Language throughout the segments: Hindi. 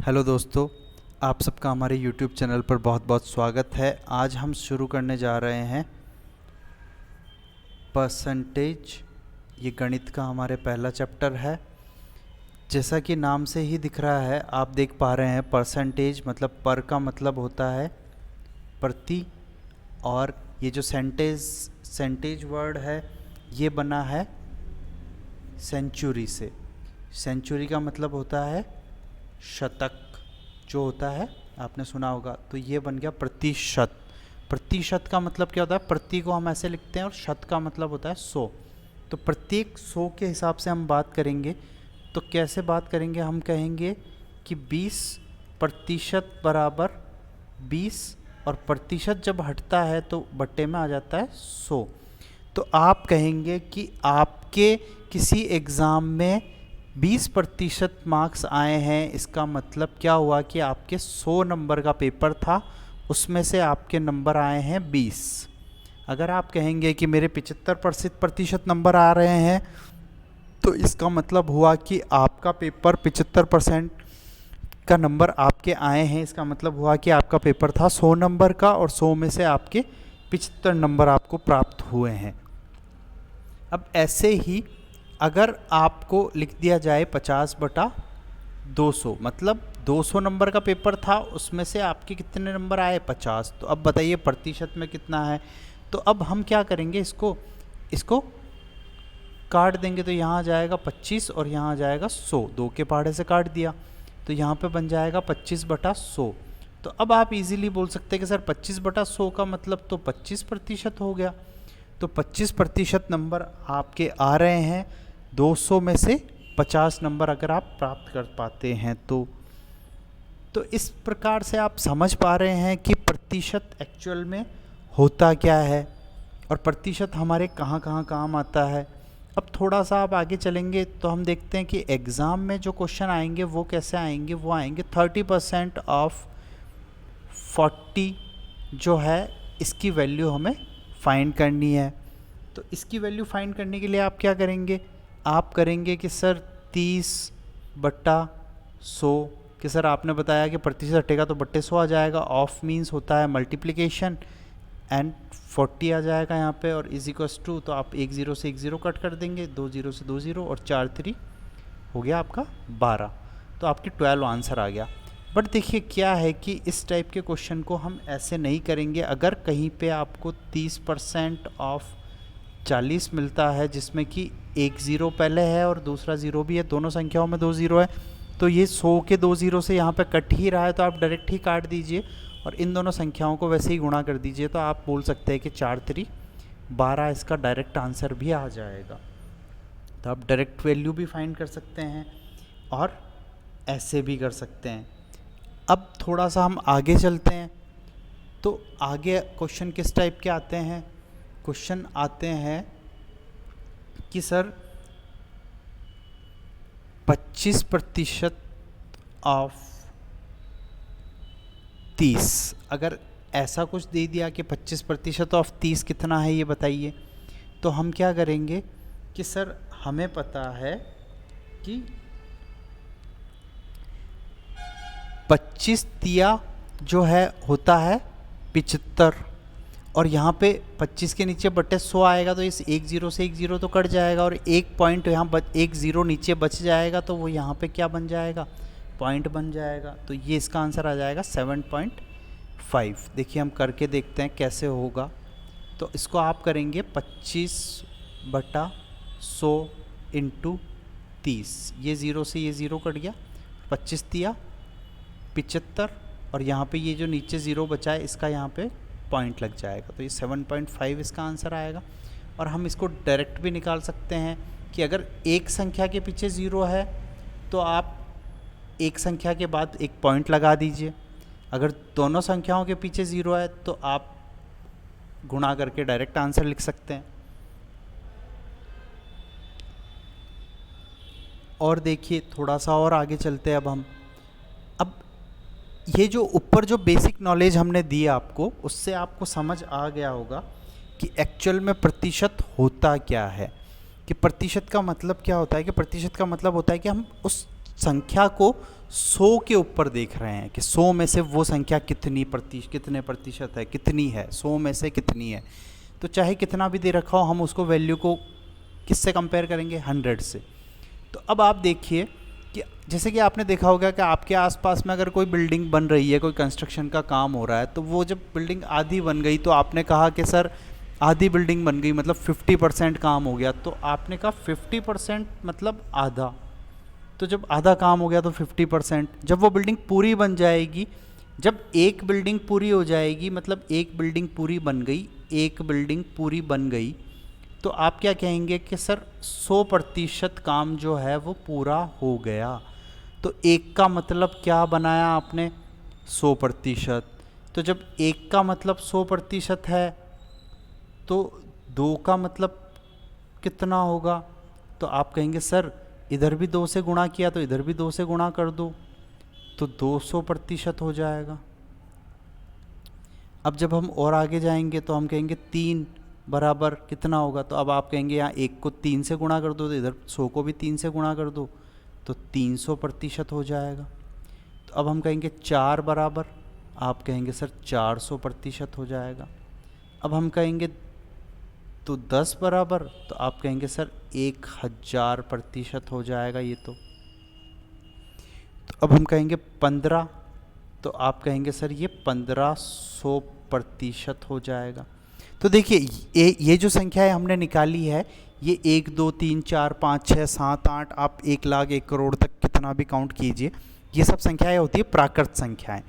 हेलो दोस्तों, आप सबका हमारे YouTube चैनल पर बहुत बहुत स्वागत है। आज हम शुरू करने जा रहे हैं परसेंटेज। ये गणित का हमारे पहला चैप्टर है। जैसा कि नाम से ही दिख रहा है, आप देख पा रहे हैं परसेंटेज मतलब पर का मतलब होता है प्रति, और ये जो सेंटेज वर्ड है ये बना है सेंचुरी से। सेंचुरी का मतलब होता है शतक जो होता है, आपने सुना होगा। तो ये बन गया प्रतिशत। प्रतिशत का मतलब क्या होता है? प्रति को हम ऐसे लिखते हैं और शत का मतलब होता है 100। तो प्रत्येक 100 के हिसाब से हम बात करेंगे। तो कैसे बात करेंगे? हम कहेंगे कि 20% बराबर 20, और प्रतिशत जब हटता है तो बट्टे में आ जाता है 100। तो आप कहेंगे कि आपके किसी एग्ज़ाम में 20% मार्क्स आए हैं, इसका मतलब क्या हुआ कि आपके 100 नंबर का पेपर था, उसमें से आपके नंबर आए हैं 20। अगर आप कहेंगे कि मेरे 75% नंबर आ रहे हैं, तो इसका मतलब हुआ कि आपका पेपर 75% का नंबर आपके आए हैं। इसका मतलब हुआ कि आपका पेपर था 100 नंबर का, और 100 में से आपके 75 नंबर आपको प्राप्त हुए हैं। अब ऐसे ही अगर आपको लिख दिया जाए 50/200, मतलब 200 नंबर का पेपर था, उसमें से आपके कितने नंबर आए? 50। तो अब बताइए प्रतिशत में कितना है? तो अब हम क्या करेंगे, इसको काट देंगे। तो यहाँ आ जाएगा 25 और यहाँ आ जाएगा 100। 2 के पहाड़े से काट दिया तो यहाँ पे बन जाएगा 25/100। तो अब आप इजीली बोल सकते हैं कि सर 25/100 का मतलब तो 25% हो गया। तो 25% नंबर आपके आ रहे हैं। 200 में से 50 नंबर अगर आप प्राप्त कर पाते हैं तो इस प्रकार से आप समझ पा रहे हैं कि प्रतिशत एक्चुअल में होता क्या है और प्रतिशत हमारे कहाँ कहाँ काम आता है। अब थोड़ा सा आप आगे चलेंगे तो हम देखते हैं कि एग्ज़ाम में जो क्वेश्चन आएंगे वो कैसे आएंगे। वो आएंगे 30% ऑफ 40 जो है, इसकी वैल्यू हमें फाइंड करनी है। तो इसकी वैल्यू फाइंड करने के लिए आप क्या करेंगे? आप करेंगे कि सर 30/100, कि सर आपने बताया कि प्रतिशत हटेगा तो बट्टे 100 आ जाएगा। ऑफ मीन्स होता है मल्टीप्लिकेशन, एंड 40 आ जाएगा यहाँ पे, और इज इक्वस टू, तो आप 1 0 से 1 0 कट कर देंगे, 2 0 से 2 0, और 4 3 हो गया आपका 12। तो आपकी 12 आंसर आ गया। बट देखिए क्या है कि इस टाइप के क्वेश्चन को हम ऐसे नहीं करेंगे। अगर कहीं पे आपको 30% ऑफ 40 मिलता है, जिसमें कि एक ज़ीरो पहले है और दूसरा ज़ीरो भी है, दोनों संख्याओं में 2 ज़ीरो है, तो ये 100 के 2 ज़ीरो से यहाँ पे कट ही रहा है, तो आप डायरेक्ट ही काट दीजिए और इन दोनों संख्याओं को वैसे ही गुणा कर दीजिए। तो आप बोल सकते हैं कि 4 3 12 इसका डायरेक्ट आंसर भी आ जाएगा। तो आप डायरेक्ट वैल्यू भी फाइंड कर सकते हैं और ऐसे भी कर सकते हैं। अब थोड़ा सा हम आगे चलते हैं। तो आगे क्वेश्चन किस टाइप के आते हैं? क्वेश्चन आते हैं कि सर 25% ऑफ 30, अगर ऐसा कुछ दे दिया कि 25% ऑफ 30 कितना है ये बताइए, तो हम क्या करेंगे कि सर हमें पता है कि 25 तिया जो है होता है 75, और यहाँ पे 25 के नीचे बट्टे 100 आएगा, तो इस 1 0 से 1 0 तो कट जाएगा, और एक पॉइंट यहाँ 1 0 नीचे बच जाएगा, तो वो यहाँ पे क्या बन जाएगा? पॉइंट बन जाएगा। तो ये इसका आंसर आ जाएगा 7.5। देखिए हम करके देखते हैं कैसे होगा। तो इसको आप करेंगे 25/100 इंटू 30। ये 0 से ये 0 कट गया, 25 तिया 75, और यहाँ पे ये जो नीचे 0 बचा है इसका यहाँ पे पॉइंट लग जाएगा। तो ये 7.5 इसका आंसर आएगा। और हम इसको डायरेक्ट भी निकाल सकते हैं कि अगर एक संख्या के पीछे 0 है तो आप एक संख्या के बाद एक पॉइंट लगा दीजिए। अगर दोनों संख्याओं के पीछे 0 है तो आप गुणा करके डायरेक्ट आंसर लिख सकते हैं। और देखिए थोड़ा सा और आगे चलते हैं। अब ये जो ऊपर जो बेसिक नॉलेज हमने दी आपको, उससे आपको समझ आ गया होगा कि एक्चुअल में प्रतिशत होता क्या है। कि प्रतिशत का मतलब क्या होता है? कि प्रतिशत का मतलब होता है कि हम उस संख्या को 100 के ऊपर देख रहे हैं कि 100 में से वो संख्या कितने प्रतिशत है, कितनी है, 100 में से कितनी है। तो चाहे कितना भी दे रखा हो, हम उसको वैल्यू को किससे कंपेयर करेंगे, 100 से। तो अब आप देखिए कि जैसे कि आपने देखा होगा कि आपके आसपास में अगर कोई बिल्डिंग बन रही है, कोई कंस्ट्रक्शन का काम हो रहा है, तो वो जब बिल्डिंग आधी बन गई तो आपने कहा कि सर आधी बिल्डिंग बन गई मतलब 50% काम हो गया। तो आपने कहा 50% मतलब आधा, तो जब आधा काम हो गया तो 50%। जब वो बिल्डिंग पूरी बन जाएगी, जब एक बिल्डिंग पूरी हो जाएगी, मतलब एक बिल्डिंग पूरी बन गई, एक बिल्डिंग पूरी बन गई, तो आप क्या कहेंगे कि सर 100% काम जो है वो पूरा हो गया। तो एक का मतलब क्या बनाया आपने, 100%। तो जब एक का मतलब 100% है तो दो का मतलब कितना होगा, तो आप कहेंगे सर इधर भी 2 से गुणा किया तो इधर भी 2 से गुणा कर दो, तो 200% हो जाएगा। अब जब हम और आगे जाएंगे तो हम कहेंगे 3 बराबर कितना होगा, तो अब आप कहेंगे यहाँ 1 को 3 से गुणा कर दो, तो इधर 100 को भी 3 से गुणा कर दो, तो 300% हो जाएगा। तो अब हम कहेंगे 4 बराबर, आप कहेंगे सर 400% हो जाएगा। अब हम कहेंगे तो 10 बराबर, तो आप कहेंगे सर 1000% हो जाएगा ये तो अब हम कहेंगे 15, तो आप कहेंगे सर ये 1500% हो जाएगा। तो देखिए ये जो संख्या है हमने निकाली है, ये 1 2 3 4 5 6 7 8, आप 1 लाख 1 करोड़ तक कितना भी काउंट कीजिए, ये सब संख्याएं होती है प्राकृत संख्याएं।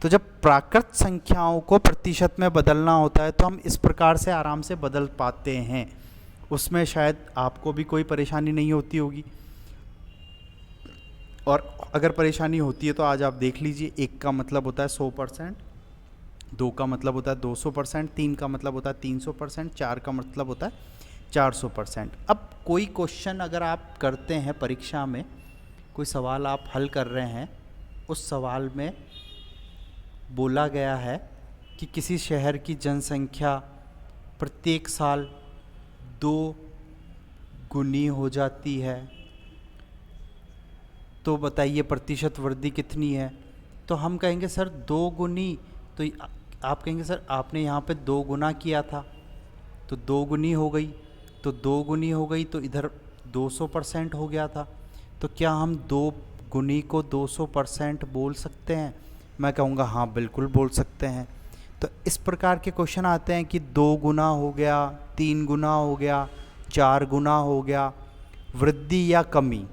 तो जब प्राकृत संख्याओं को प्रतिशत में बदलना होता है तो हम इस प्रकार से आराम से बदल पाते हैं, उसमें शायद आपको भी कोई परेशानी नहीं होती होगी, और अगर परेशानी होती है तो आज आप देख लीजिए। 1 का मतलब होता है 100%, 2 का मतलब होता है 200%, 3 का मतलब होता है 300%, 4 का मतलब होता है 400%। अब कोई क्वेश्चन अगर आप करते हैं परीक्षा में, कोई सवाल आप हल कर रहे हैं, उस सवाल में बोला गया है कि किसी शहर की जनसंख्या प्रत्येक साल 2 गुनी हो जाती है, तो बताइए प्रतिशत वृद्धि कितनी है। तो हम कहेंगे सर 2 गुनी, तो आप कहेंगे सर आपने यहाँ पे 2 गुना किया था तो 2 गुनी हो गई, तो 2 गुनी हो गई तो इधर 200% हो गया था। तो क्या हम 2 गुनी को 200% बोल सकते हैं? मैं कहूँगा हाँ बिल्कुल बोल सकते हैं। तो इस प्रकार के क्वेश्चन आते हैं कि 2 गुना हो गया, 3 गुना हो गया, 4 गुना हो गया, वृद्धि या कमी,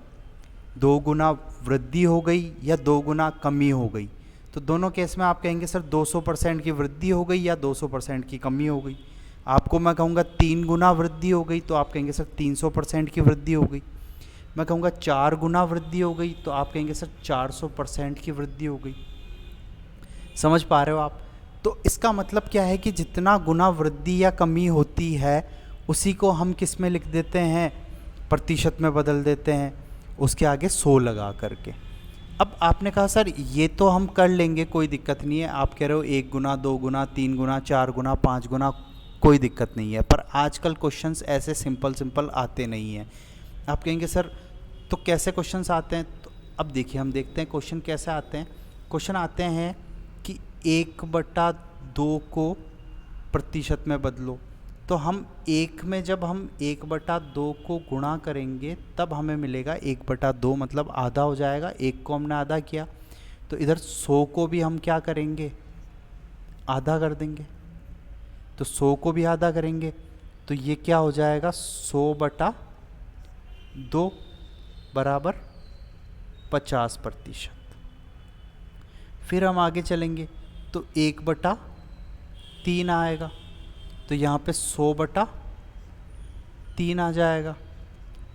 2 गुना वृद्धि हो गई या 2 गुना कमी हो गई। तो दोनों केस में आप कहेंगे सर 200% की वृद्धि हो गई या 200% की कमी हो गई। आपको मैं कहूँगा 3 गुना वृद्धि हो गई तो आप कहेंगे सर 300% की वृद्धि हो गई। मैं कहूँगा 4 गुना वृद्धि हो गई तो आप कहेंगे सर 400% की वृद्धि हो गई। समझ पा रहे हो आप? तो इसका मतलब क्या है कि जितना गुना वृद्धि या कमी होती है उसी को हम किस में लिख देते हैं, प्रतिशत में बदल देते हैं, उसके आगे 100 लगा करके। अब आपने कहा सर ये तो हम कर लेंगे, कोई दिक्कत नहीं है। आप कह रहे हो 1 गुना, 2 गुना, 3 गुना, 4 गुना, 5 गुना, कोई दिक्कत नहीं है। पर आजकल क्वेश्चंस ऐसे सिंपल आते नहीं हैं। आप कहेंगे सर तो कैसे क्वेश्चंस आते हैं? तो अब देखिए हम देखते हैं क्वेश्चन कैसे आते हैं। क्वेश्चन आते हैं कि 1/2 को प्रतिशत में बदलो। तो हम 1 में जब हम 1/2 को गुणा करेंगे तब हमें मिलेगा 1/2, मतलब आधा हो जाएगा। 1 को हमने आधा किया तो इधर 100 को भी हम क्या करेंगे, आधा कर देंगे। तो 100 को भी आधा करेंगे तो ये क्या हो जाएगा, 100/2 बराबर 50%। फिर हम आगे चलेंगे तो 1/3 आएगा, तो यहाँ पे 100/3 आ जाएगा।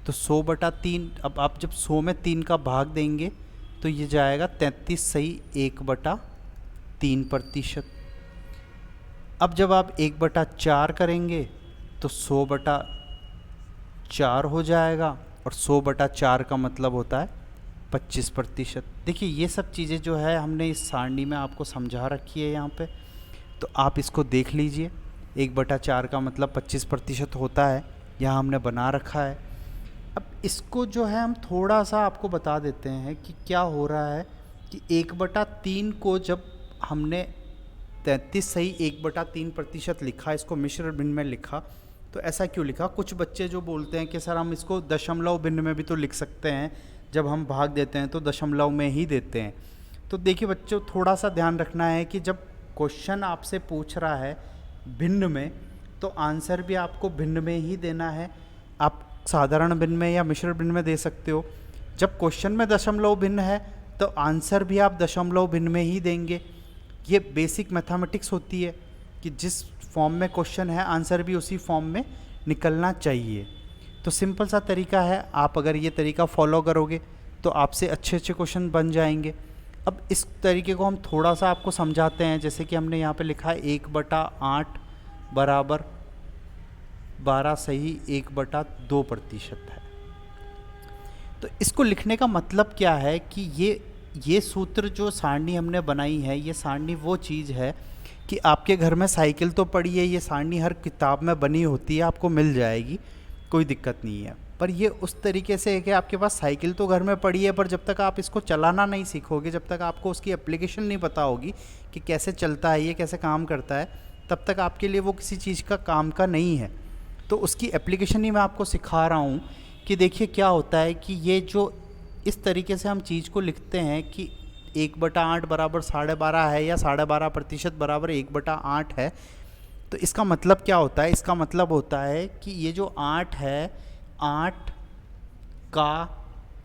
तो 100/3, अब आप जब 100 में 3 का भाग देंगे तो ये जाएगा 33 सही 1/3%। अब जब आप 1/4 करेंगे तो 100/4 हो जाएगा, और 100/4 का मतलब होता है 25%। देखिए ये सब चीज़ें जो है हमने इस सारणी में आपको समझा रखी है यहाँ पे, तो आप इसको देख लीजिए। 1/4 का मतलब 25% होता है, यहाँ हमने बना रखा है। अब इसको जो है हम थोड़ा सा आपको बता देते हैं कि क्या हो रहा है कि 1/3 को जब हमने 33 सही 1/3% लिखा, इसको मिश्र भिन्न में लिखा, तो ऐसा क्यों लिखा? कुछ बच्चे जो बोलते हैं कि सर हम इसको दशमलव भिन्न में भी तो लिख सकते हैं, जब हम भाग देते हैं तो दशमलव में ही देते हैं। तो देखिए बच्चों, थोड़ा सा ध्यान रखना है कि जब क्वेश्चन आपसे पूछ रहा है भिन्न में, तो आंसर भी आपको भिन्न में ही देना है। आप साधारण भिन्न में या मिश्र भिन्न में दे सकते हो। जब क्वेश्चन में दशमलव भिन्न है तो आंसर भी आप दशमलव भिन्न में ही देंगे। ये बेसिक मैथमेटिक्स होती है कि जिस फॉर्म में क्वेश्चन है आंसर भी उसी फॉर्म में निकलना चाहिए। तो सिंपल सा तरीका है, आप अगर ये तरीका फॉलो करोगे तो आपसे अच्छे अच्छे क्वेश्चन बन जाएंगे। अब इस तरीके को हम थोड़ा सा आपको समझाते हैं। जैसे कि हमने यहाँ पे लिखा है 1/8 बराबर 12 सही 1/2% है। तो इसको लिखने का मतलब क्या है कि ये सूत्र जो सारणी हमने बनाई है, ये सारणी वो चीज़ है कि आपके घर में साइकिल तो पड़ी है, ये सारणी हर किताब में बनी होती है, आपको मिल जाएगी, कोई दिक्कत नहीं है। पर ये उस तरीके से है कि आपके पास साइकिल तो घर में पड़ी है, पर जब तक आप इसको चलाना नहीं सीखोगे, जब तक आपको उसकी एप्लीकेशन नहीं पता होगी कि कैसे चलता है, ये कैसे काम करता है, तब तक आपके लिए वो किसी चीज़ का काम का नहीं है। तो उसकी एप्लीकेशन ही मैं आपको सिखा रहा हूँ कि देखिए क्या होता है कि ये जो इस तरीके से हम चीज़ को लिखते हैं कि 1/8 बराबर 12.5 है या 12.5% बराबर 1/8 है। तो इसका मतलब क्या होता है? इसका मतलब होता है कि ये जो 8 है, 8 का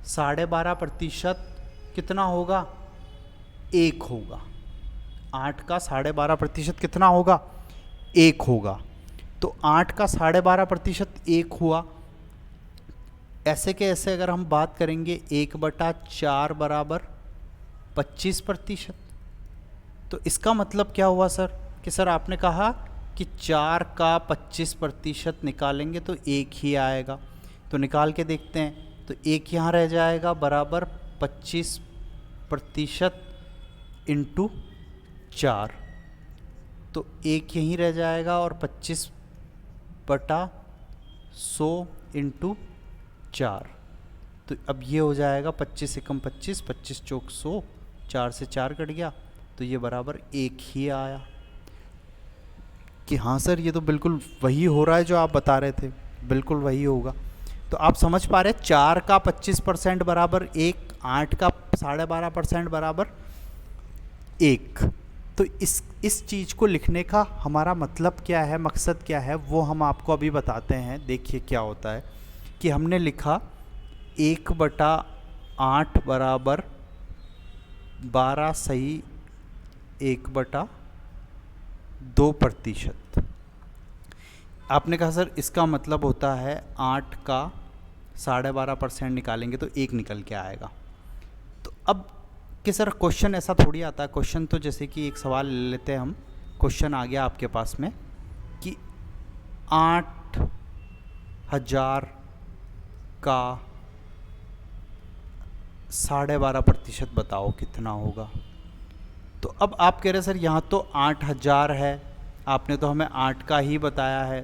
12.5% कितना होगा? 1 होगा। 8 का 12.5% कितना होगा? 1 होगा। तो 8 का 12.5% 1 हुआ। ऐसे के ऐसे अगर हम बात करेंगे 1/4 बराबर 25%। तो इसका मतलब क्या हुआ सर? कि सर आपने कहा कि 4 का 25% निकालेंगे तो 1 ही आएगा। तो निकाल के देखते हैं, तो 1 यहाँ रह जाएगा बराबर 25% इंटू 4। तो 1 यहीं रह जाएगा और 25/100 इंटू 4। तो अब ये हो जाएगा 25 एकम 25, 25 चौक 100, 4 से 4 कट गया, तो ये बराबर 1 ही आया। कि हाँ सर ये तो बिल्कुल वही हो रहा है जो आप बता रहे थे, बिल्कुल वही होगा। तो आप समझ पा रहे हैं 4 का 25% बराबर 1, 8 का 12.5% बराबर 1। तो इस चीज़ को लिखने का हमारा मतलब क्या है, मकसद क्या है, वो हम आपको अभी बताते हैं। देखिए क्या होता है कि हमने लिखा 1/8 बराबर 12 सही 1/2%। आपने कहा सर इसका मतलब होता है 8 का 12.5% निकालेंगे तो 1 निकल के आएगा। तो अब कि सर क्वेश्चन ऐसा थोड़ी आता है। क्वेश्चन तो जैसे कि एक सवाल ले लेते हैं हम। क्वेश्चन आ गया आपके पास में कि 8,000 का 12.5% बताओ कितना होगा। तो अब आप कह रहे सर यहाँ तो 8,000 है, आपने तो हमें 8 का ही बताया है।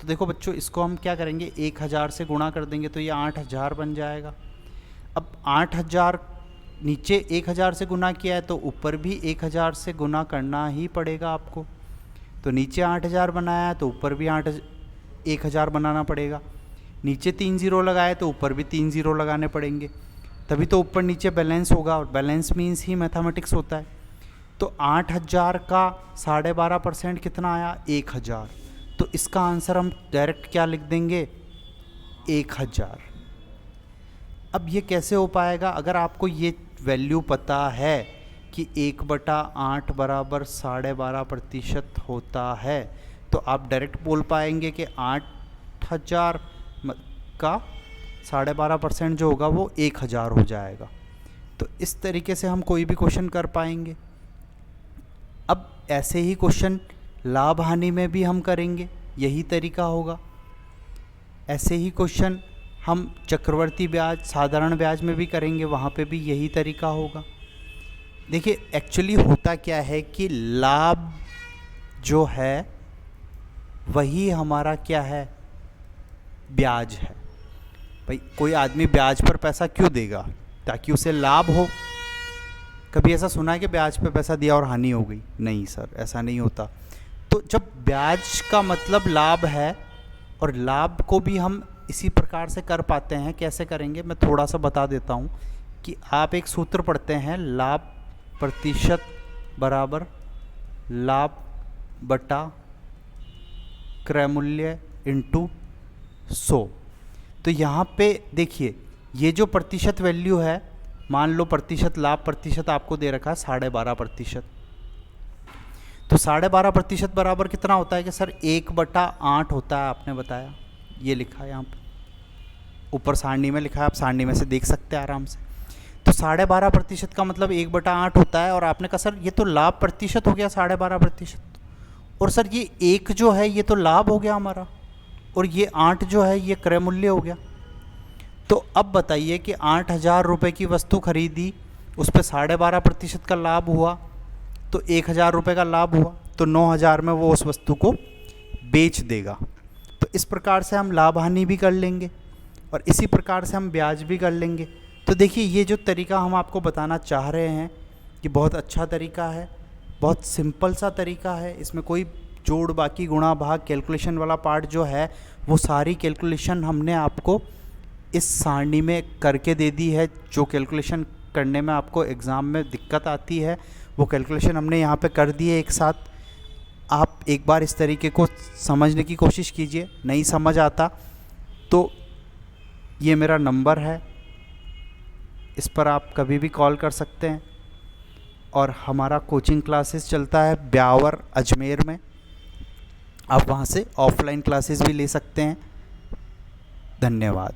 तो देखो बच्चों, इसको हम क्या करेंगे, 1,000 से गुणा कर देंगे तो ये 8,000 बन जाएगा। अब 8,000 नीचे 1,000 से गुना किया है तो ऊपर भी 1,000 से गुना करना ही पड़ेगा आपको। तो नीचे 8,000 बनाया है तो ऊपर भी 1,000 बनाना पड़ेगा। नीचे 3 0 लगाए तो ऊपर भी 3 0 लगाने पड़ेंगे, तभी तो ऊपर नीचे बैलेंस होगा, और बैलेंस मीन्स ही मैथमेटिक्स होता है। तो 8,000 का 12.5% कितना आया? 1,000। तो इसका आंसर हम डायरेक्ट क्या लिख देंगे? 1,000। अब ये कैसे हो पाएगा? अगर आपको ये वैल्यू पता है कि 1/8 बराबर 12.5% होता है, तो आप डायरेक्ट बोल पाएंगे कि 8,000 का 12.5% जो होगा वो 1,000 हो जाएगा। तो इस तरीके से हम कोई भी क्वेश्चन कर पाएंगे। अब ऐसे ही क्वेश्चन लाभ हानि में भी हम करेंगे, यही तरीका होगा। ऐसे ही क्वेश्चन हम चक्रवर्ती ब्याज, साधारण ब्याज में भी करेंगे, वहाँ पे भी यही तरीका होगा। देखिए एक्चुअली होता क्या है कि लाभ जो है वही हमारा क्या है? ब्याज है। भाई कोई आदमी ब्याज पर पैसा क्यों देगा? ताकि उसे लाभ हो। कभी ऐसा सुना है कि ब्याज पे पैसा दिया और हानि हो गई? नहीं सर, ऐसा नहीं होता। तो जब ब्याज का मतलब लाभ है, और लाभ को भी हम इसी प्रकार से कर पाते हैं। कैसे करेंगे मैं थोड़ा सा बता देता हूँ कि आप एक सूत्र पढ़ते हैं, लाभ प्रतिशत बराबर लाभ बटा क्रय मूल्य इंटू 100। तो यहाँ पे देखिए, ये जो प्रतिशत वैल्यू है, मान लो प्रतिशत लाभ प्रतिशत आपको दे रखा है 12.5%। तो 12.5% बराबर कितना होता है कि सर 1/8 होता है, आपने बताया। ये लिखा है यहाँ पे, ऊपर सारणी में लिखा है, आप सारणी में से देख सकते हैं आराम से। तो 12.5% का मतलब 1/8 होता है। और आपने कहा सर ये तो लाभ प्रतिशत हो गया 12.5%, और सर ये 1 जो है ये तो लाभ हो गया हमारा, और ये 8 जो है ये क्रय मूल्य हो गया। तो अब बताइए कि 8,000 रुपये की वस्तु खरीदी, उस पर 12.5% का लाभ हुआ, तो 1,000 रुपये का लाभ हुआ, तो 9,000 में वो उस वस्तु को बेच देगा। तो इस प्रकार से हम लाभ हानि भी कर लेंगे, और इसी प्रकार से हम ब्याज भी कर लेंगे। तो देखिए, ये जो तरीका हम आपको बताना चाह रहे हैं, ये बहुत अच्छा तरीका है, बहुत सिंपल सा तरीका है। इसमें कोई जोड़ बाकी गुणा भाग कैलकुलेशन वाला पार्ट जो है, वो सारी कैलकुलेशन हमने आपको इस सारणी में करके दे दी है। जो कैलकुलेशन करने में आपको एग्ज़ाम में दिक्कत आती है, वो कैलकुलेशन हमने यहाँ पे कर दी है एक साथ। आप एक बार इस तरीके को समझने की कोशिश कीजिए। नहीं समझ आता तो ये मेरा नंबर है, इस पर आप कभी भी कॉल कर सकते हैं। और हमारा कोचिंग क्लासेस चलता है ब्यावर अजमेर में, आप वहाँ से ऑफलाइन क्लासेस भी ले सकते हैं। धन्यवाद।